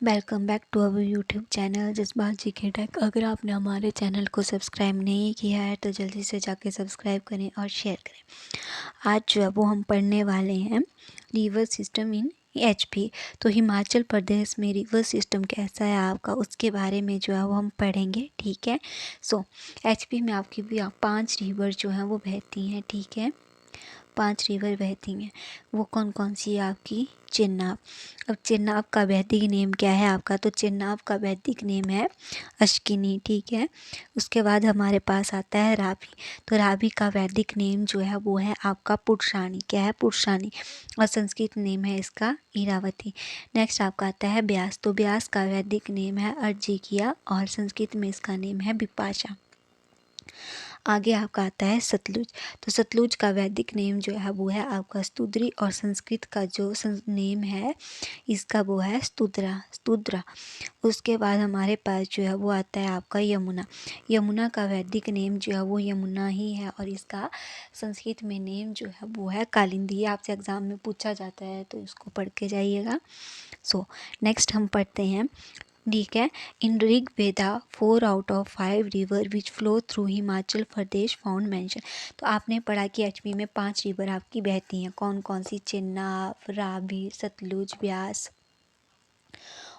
Welcome back to our YouTube channel Jazbaat GK tech. अगर आपने हमारे चैनल को सब्सक्राइब नहीं किया है तो जल्दी से जाके सब्सक्राइब करें और शेयर करें। आज जो है वो हम पढ़ने वाले हैं रिवर सिस्टम इन एचपी। तो हिमाचल प्रदेश में रिवर सिस्टम कैसा है आपका, उसके बारे में जो है वो हम पढ़ेंगे। ठीक है। एचपी में आपकी भी 5 रिवर जो हैं वो बहती हैं। ठीक है, 5 रिवर बहती हैं। वो कौन कौन सी है आपकी? चेनाब। अब चेनाब का वैदिक नेम क्या है आपका? तो चेनाब का वैदिक नेम है अश्किनी। ठीक है। उसके बाद हमारे पास आता है रावी। तो रावी का वैदिक नेम जो है वो है आपका पुरुषानी। क्या है? पुरुषानी। और संस्कृत नेम है इसका इरावती। नेक्स्ट आपका आता है ब्यास। तो ब्यास का वैदिक नेम है अर्जिकिया और संस्कृत में इसका नेम है बिपाशा। आगे आपका आता है सतलुज। तो सतलुज का वैदिक नेम जो है वो है आपका स्तुद्री और संस्कृत का जो नेम है इसका वो है स्तुद्रा। उसके बाद हमारे पास जो है वो आता है आपका यमुना। यमुना का वैदिक नेम जो है वो यमुना ही है और इसका संस्कृत में नेम जो है वो है कालिंदी। आपसे एग्जाम में पूछा जाता है तो इसको पढ़ के जाइएगा। नेक्स्ट हम पढ़ते हैं। ठीक है। इन ऋग वेदा 4 out of 5 river which flow through Himachal Pradesh found mention. तो आपने पढ़ा कि एचपी में 5 रिवर आपकी बहती हैं। कौन कौन सी? चेनाब, रावी, सतलुज, ब्यास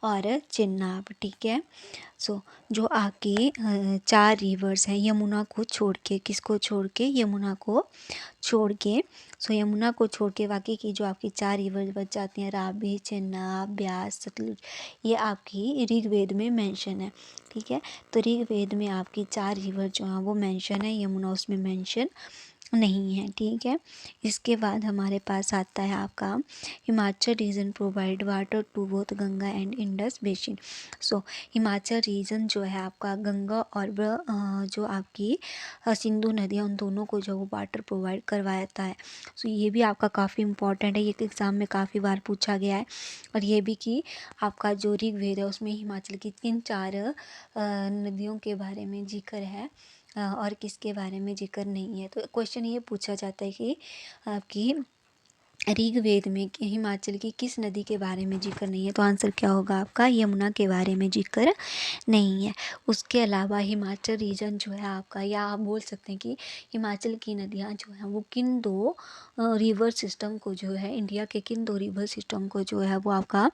और चेनाब। ठीक है। जो आपकी 4 रिवर्स हैं यमुना को छोड़ के, किसको छोड़ के? यमुना को छोड़ के। यमुना को छोड़ के बाकी की जो आपकी 4 रिवर बच जाती हैं, रावी, चेनाब, ब्यास, सतलुज, ये आपकी ऋग्वेद में मेंशन है। ठीक है। तो ऋग्वेद में आपकी 4 रिवर जो हैं वो मेंशन है, यमुना उसमें मेंशन नहीं है। ठीक है। इसके बाद हमारे पास आता है आपका Himachal region provide water to both Ganga and Indus basin. Himachal region जो है आपका गंगा और जो आपकी सिंधु नदियाँ, उन दोनों को जो वो वाटर प्रोवाइड करवाता है। ये भी आपका काफ़ी इंपॉर्टेंट है, ये एग्ज़ाम में काफ़ी बार पूछा गया है। और ये भी कि आपका जो ऋग्वेद है उसमें हिमाचल की किन 4 नदियों के बारे में जिक्र है और किसके बारे में जिक्र नहीं है। तो क्वेश्चन ये पूछा जाता है कि आपकी ऋग्वेद में हिमाचल की किस नदी के बारे में जिक्र नहीं है। तो आंसर क्या होगा आपका? यमुना के बारे में जिक्र नहीं है। उसके अलावा हिमाचल रीजन जो है आपका, या आप बोल सकते हैं कि हिमाचल की नदियाँ जो हैं वो किन 2 रिवर सिस्टम को जो है, इंडिया के किन 2 रिवर सिस्टम को जो है वो आपका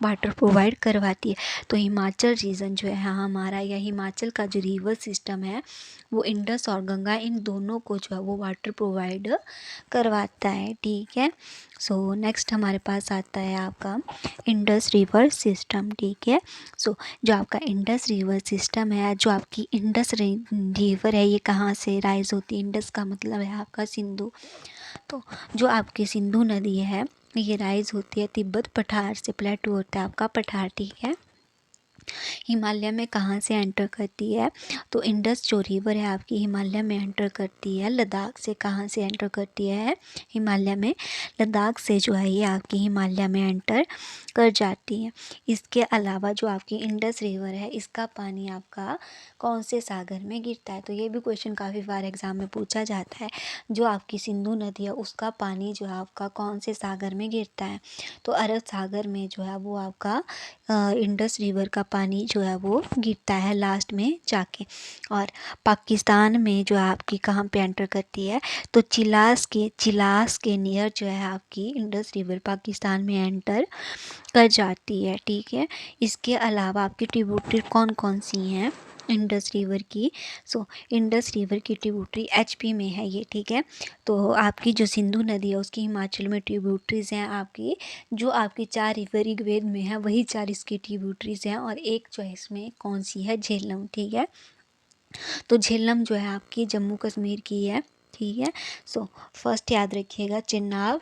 वाटर प्रोवाइड करवाती है। तो हिमाचल रीजन जो है हमारा, या हिमाचल का जो रिवर सिस्टम है वो इंडस और गंगा, इन दोनों को जो है वो वाटर प्रोवाइड करवाता है। ठीक है। नेक्स्ट हमारे पास आता है आपका इंडस रिवर सिस्टम। ठीक है। जो आपका इंडस रिवर सिस्टम है, जो आपकी इंडस रिवर है, ये कहाँ से राइज होती है? इंडस का मतलब है आपका सिंधु। तो जो आपकी सिंधु नदी है ये राइज होती है तिब्बत पठार से, प्लेटू होता है आपका पठार। ठीक है। हिमालय में कहाँ से एंटर करती है? तो इंडस जो रिवर है आपकी हिमालय में एंटर करती है लद्दाख से। कहाँ से एंटर करती है? हिमालय में। लद्दाख से जो है ये आपकी हिमालय में एंटर कर जाती है। इसके अलावा जो आपकी इंडस रिवर है इसका पानी आपका कौन से सागर में गिरता है? तो ये भी क्वेश्चन काफ़ी बार एग्जाम में पूछा जाता है। जो आपकी सिंधु नदी है उसका पानी जो है आपका कौन से सागर में गिरता है? तो अरब सागर में जो है वो आपका इंडस रिवर का पानी जो है वो गिरता है लास्ट में जाके। और पाकिस्तान में जो आपकी कहाँ पे एंटर करती है? तो चिलास के नियर जो है आपकी इंडस रिवर पाकिस्तान में एंटर कर जाती है। ठीक है। इसके अलावा आपकी ट्रिब्यूटरी कौन कौन सी हैं इंडस रिवर की? इंडस रिवर की ट्रिब्यूटरी एचपी में है ये। ठीक है। तो आपकी जो सिंधु नदी है उसकी हिमाचल में ट्रिब्यूटरीज हैं आपकी, जो आपकी 4 रिवर ऋग्वेद में है वही 4 इसकी ट्रिब्यूटरीज हैं, और एक जो है इसमें कौन सी है? झेलम। ठीक है। तो झेलम जो है आपकी जम्मू कश्मीर की है। ठीक है। फर्स्ट याद रखिएगा, चेनाब,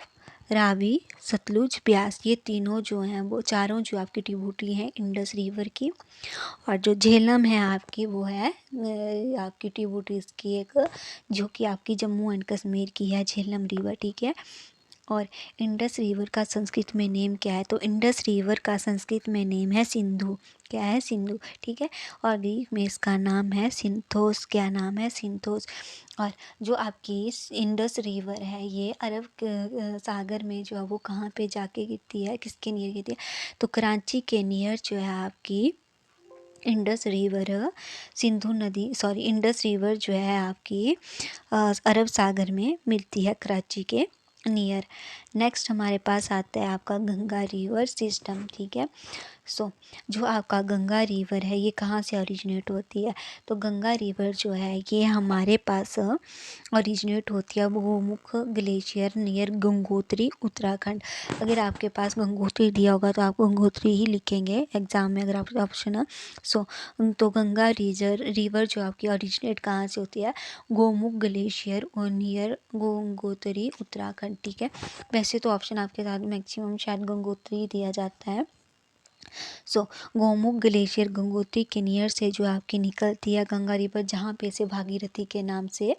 रावी, सतलुज, ब्यास, ये तीनों जो हैं वो चारों जो आपकी ट्रिब्यूटरी हैं इंडस रिवर की। और जो झेलम है आपकी वो है आपकी ट्रिब्यूटरीज की एक, जो कि आपकी जम्मू एंड कश्मीर की है, झेलम रिवर। ठीक है। और इंडस रिवर का संस्कृत में नेम क्या है? तो इंडस रिवर का संस्कृत में नेम है सिंधु। क्या है? सिंधु। ठीक है। और ग्रीक में इसका नाम है सिंथोस। क्या नाम है? सिंथोस। और जो आपकी इंडस रिवर है ये अरब सागर में जो है वो कहाँ पे जाके गिरती है, किसके नियर गिरती है? तो कराची के नियर जो है आपकी इंडस रिवर सिंधु नदी इंडस रिवर जो है आपकी अरब सागर में मिलती है, कराची के नियर। नेक्स्ट हमारे पास आता है आपका गंगा रिवर सिस्टम। ठीक है। जो आपका गंगा रिवर है ये कहाँ से ओरिजिनेट होती है? तो गंगा रिवर जो है ये हमारे पास ओरिजिनेट होती है गोमुख ग्लेशियर नियर गंगोत्री, उत्तराखंड। अगर आपके पास गंगोत्री दिया होगा तो आप गंगोत्री ही लिखेंगे एग्जाम में अगर आप ऑप्शन सो तो गंगा रिवर जो आपकी ओरिजिनेट कहाँ से होती है? गोमुख ग्लेशियर और नियर गंगोत्री, उत्तराखंड। ठीक है। वैसे तो ऑप्शन आपके साथ मैक्सिमम शायद गंगोत्री दिया जाता है। गोमुख ग्लेशियर गंगोत्री के नियर से जो आपकी निकलती है गंगा रिवर, जहाँ पे इसे भागीरथी के नाम से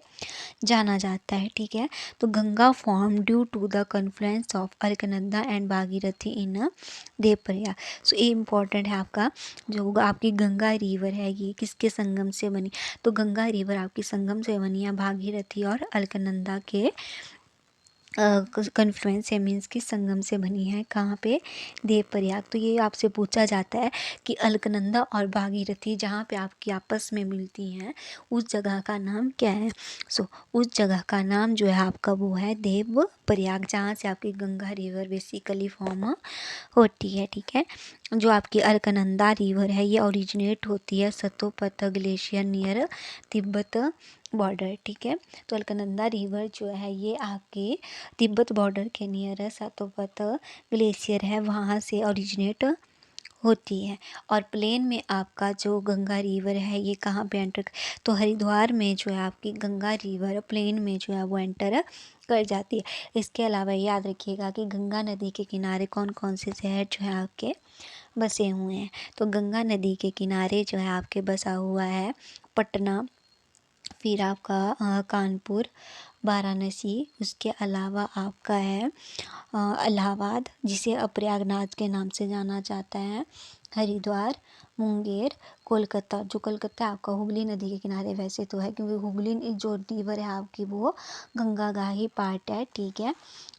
जाना जाता है। ठीक है। तो Ganga form due to the confluence of Alaknanda and Bhagirathi in Devprayag. ये इम्पॉर्टेंट है आपका। जो आपकी गंगा रिवर है ये किसके संगम से बनी? तो गंगा रिवर आपकी संगम से बनी है भागीरथी और अलकनंदा के कन्फ्लुएंस है, मीन्स की संगम से बनी है। कहाँ पे? देवप्रयाग। तो ये आपसे पूछा जाता है कि अलकनंदा और भागीरथी जहाँ पे आपकी आपस में मिलती हैं उस जगह का नाम क्या है? उस जगह का नाम जो है आपका वो है देवप्रयाग, जहाँ से आपकी गंगा रिवर बेसिकली फॉर्म होती है। ठीक है। जो आपकी अलकनंदा रिवर है ये ओरिजिनेट होती है सतोपथ ग्लेशियर नियर तिब्बत बॉर्डर। ठीक है। तो अलकनंदा रिवर जो है ये आपके तिब्बत बॉर्डर के नियर है, सतोपथ ग्लेशियर है वहाँ से ओरिजिनेट होती है। और प्लेन में आपका जो गंगा रिवर है ये कहाँ पे एंटर? तो हरिद्वार में जो है आपकी गंगा रिवर प्लेन में जो है वो एंटर कर जाती है। इसके अलावा याद रखिएगा कि गंगा नदी के किनारे कौन कौन से शहर जो है आपके बसे हुए हैं? तो गंगा नदी के किनारे जो है आपके बसा हुआ है पटना, फिर आपका कानपुर, वाराणसी, उसके अलावा आपका है इलाहाबाद, जिसे अब प्रयागराज के नाम से जाना जाता है, हरिद्वार, मुंगेर, कोलकाता। जो कोलकाता आपका हुगली नदी के किनारे वैसे तो है, क्योंकि हुगली जो रिवर है आपकी वो गंगा का ही पार्ट है। ठीक है।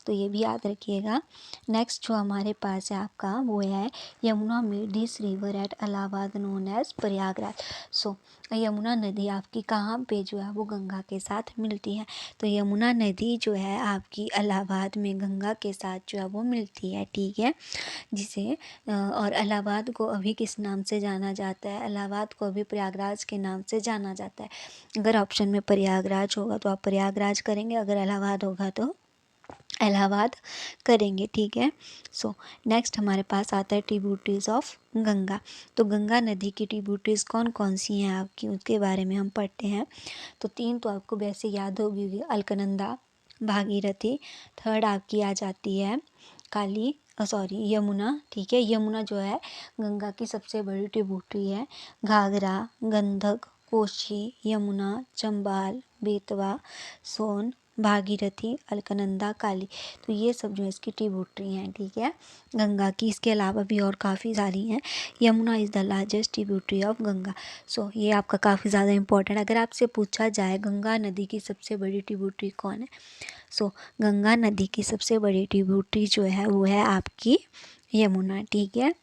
तो ये भी याद रखिएगा। नेक्स्ट जो हमारे पास है आपका वो है Yamuna meet this river at Allahabad known as Prayagraj. Yamuna नदी आपकी कहाँ पे जो है वो गंगा के साथ मिलती है? तो यमुना नदी जो है आपकी इलाहाबाद में गंगा के साथ जो है वो मिलती है। ठीक है। जिसे और इलाहाबाद को अभी किस नाम से जाना जाता है? इलाहाबाद को अभी प्रयागराज के नाम से जाना जाता है। अगर ऑप्शन में प्रयागराज होगा तो आप प्रयागराज करेंगे, अगर इलाहाबाद होगा तो इलाहाबाद करेंगे। ठीक है। नेक्स्ट हमारे पास आता है ट्रिब्यूटरीज ऑफ गंगा। तो गंगा नदी की ट्रिब्यूटरीज कौन कौन सी हैं आपकी, उसके बारे में हम पढ़ते हैं। तो 3 तो आपको वैसे याद होगी, अलकनंदा, भागीरथी। थर्ड आपकी आ जाती है यमुना। ठीक है। यमुना जो है गंगा की सबसे बड़ी ट्रिब्यूटरी है। घाघरा, गंधक, कोशी, यमुना, चंबाल, बेतवा, सोन, भागीरथी, अलकनंदा, काली। तो ये सब जो है इसकी ट्रिब्यूटरी हैं। ठीक है। गंगा की। इसके अलावा भी और काफ़ी सारी हैं। Yamuna is the largest tributary of Ganga. ये आपका काफ़ी ज़्यादा इंपॉर्टेंट। अगर आपसे पूछा जाए गंगा नदी की सबसे बड़ी ट्रिब्यूटरी कौन है? गंगा नदी की सबसे बड़ी ट्रिब्यूटरी जो है वो है आपकी यमुना। ठीक है।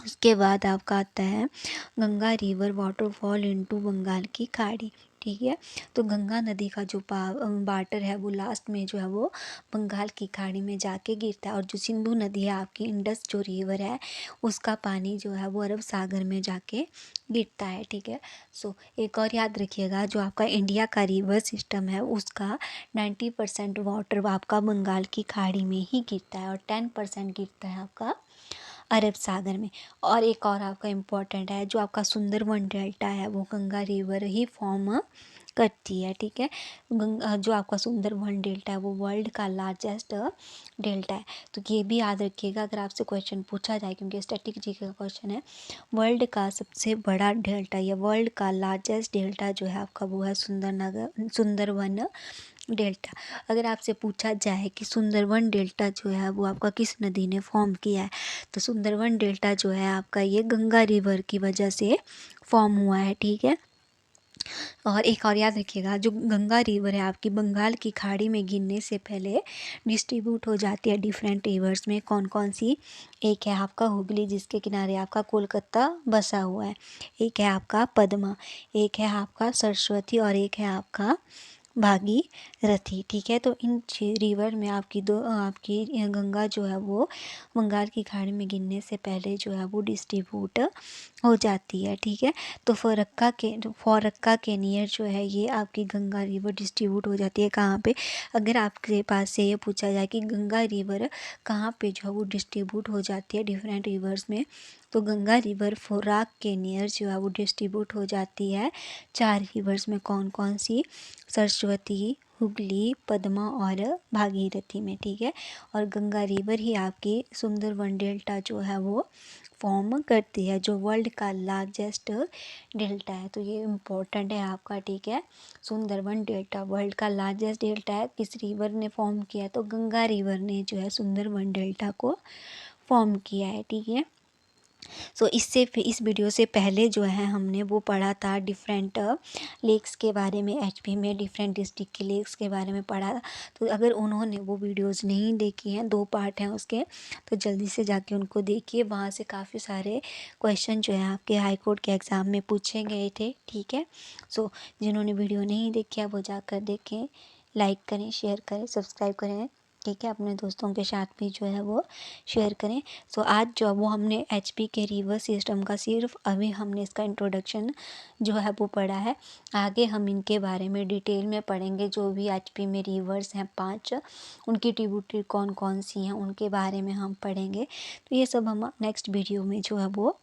उसके बाद आपका आता है Ganga river waterfall into Bengal की खाड़ी। ठीक है। तो गंगा नदी का जो वाटर है वो लास्ट में जो है वो बंगाल की खाड़ी में जाके गिरता है। और जो सिंधु नदी है आपकी, इंडस जो रिवर है उसका पानी जो है वो अरब सागर में जाके गिरता है। ठीक है। एक और याद रखिएगा, जो आपका इंडिया का रिवर सिस्टम है उसका 90% वाटर आपका बंगाल की खाड़ी में ही गिरता है और 10% गिरता है आपका अरब सागर में। और एक और आपका इम्पोर्टेंट है, जो आपका सुंदरवन डेल्टा है वो गंगा रिवर ही फॉर्म करती है। ठीक है। जो आपका सुंदरवन डेल्टा है वो वर्ल्ड का लार्जेस्ट डेल्टा है। तो ये भी याद रखिएगा अगर आपसे क्वेश्चन पूछा जाए, क्योंकि स्टैटिक जी का क्वेश्चन है। वर्ल्ड का सबसे बड़ा डेल्टा या वर्ल्ड का लार्जेस्ट डेल्टा जो है आपका वो है सुंदरवन डेल्टा। अगर आपसे पूछा जाए कि सुंदरवन डेल्टा जो है वो आपका किस नदी ने फॉर्म किया है, तो सुंदरवन डेल्टा जो है आपका ये गंगा रिवर की वजह से फॉर्म हुआ है, ठीक है। और एक और याद रखिएगा, जो गंगा रिवर है आपकी बंगाल की खाड़ी में गिरने से पहले डिस्ट्रीब्यूट हो जाती है डिफरेंट रिवर्स में। कौन कौन सी? एक है आपका हुगली जिसके किनारे आपका कोलकाता बसा हुआ है, एक है आपका पद्मा, एक है आपका सरस्वती और एक है आपका भागीरथी, ठीक है। तो इन रिवर में आपकी गंगा जो है वो बंगाल की खाड़ी में गिरने से पहले जो है वो डिस्ट्रीब्यूट हो जाती है, ठीक है। तो फौरक्का के नियर जो है ये आपकी गंगा रिवर डिस्ट्रीब्यूट हो जाती है कहाँ पे? अगर आपके पास से ये पूछा जाए कि गंगा रिवर कहाँ पे जो है वो डिस्ट्रीब्यूट हो जाती है डिफरेंट रिवर्स में, तो गंगा रिवर फोराक के नियर जो है वो डिस्ट्रीब्यूट हो जाती है 4 रिवर्स में। कौन कौन सी? सरस्वती, हुगली, पद्मा और भागीरथी में, ठीक है। और गंगा रिवर ही आपकी सुंदरवन डेल्टा जो है वो फॉर्म करती है, जो वर्ल्ड का लार्जेस्ट डेल्टा है। तो ये इम्पोर्टेंट है आपका, ठीक है। सुंदरवन डेल्टा वर्ल्ड का लार्जेस्ट डेल्टा है। किस रिवर ने फॉर्म किया? तो गंगा रिवर ने जो है सुंदरवन डेल्टा को फॉर्म किया है, ठीक है। सो इस वीडियो से पहले जो है हमने वो पढ़ा था डिफरेंट लेक्स के बारे में, एचपी में डिफरेंट डिस्ट्रिक्ट के लेक्स के बारे में पढ़ा। तो अगर उन्होंने वो वीडियोस नहीं देखी हैं, 2 पार्ट हैं उसके, तो जल्दी से जाके उनको देखिए। वहाँ से काफ़ी सारे क्वेश्चन जो है आपके हाई कोर्ट के एग्ज़ाम में पूछे गए थे, ठीक है। सो जिन्होंने वीडियो नहीं देखी है वो जाकर देखें, लाइक करें, शेयर करें, सब्सक्राइब करें, ठीक है। अपने दोस्तों के साथ भी जो है वो शेयर करें। सो आज जो वो हमने एचपी के रिवर सिस्टम का सिर्फ अभी हमने इसका इंट्रोडक्शन जो है वो पढ़ा है। आगे हम इनके बारे में डिटेल में पढ़ेंगे, जो भी एचपी में रिवर्स हैं 5, उनकी ट्रिब्यूटरी कौन कौन सी हैं उनके बारे में हम पढ़ेंगे। तो ये सब हम नेक्स्ट वीडियो में जो है वो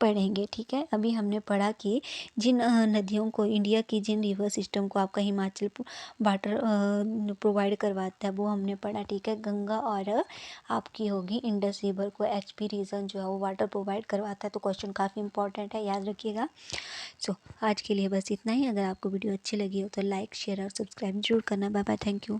पढ़ेंगे, ठीक है। अभी हमने पढ़ा कि जिन नदियों को, इंडिया की जिन रिवर सिस्टम को आपका हिमाचल वाटर प्रोवाइड करवाता है वो हमने पढ़ा, ठीक है। गंगा और आपकी होगी इंडस रिवर को एचपी रीजन जो है वो वाटर प्रोवाइड करवाता है। तो क्वेश्चन काफ़ी इंपॉर्टेंट है, याद रखिएगा। सो आज के लिए बस इतना ही। अगर आपको वीडियो अच्छी लगी हो तो लाइक, शेयर और सब्सक्राइब जरूर करना। Bye bye, thank you.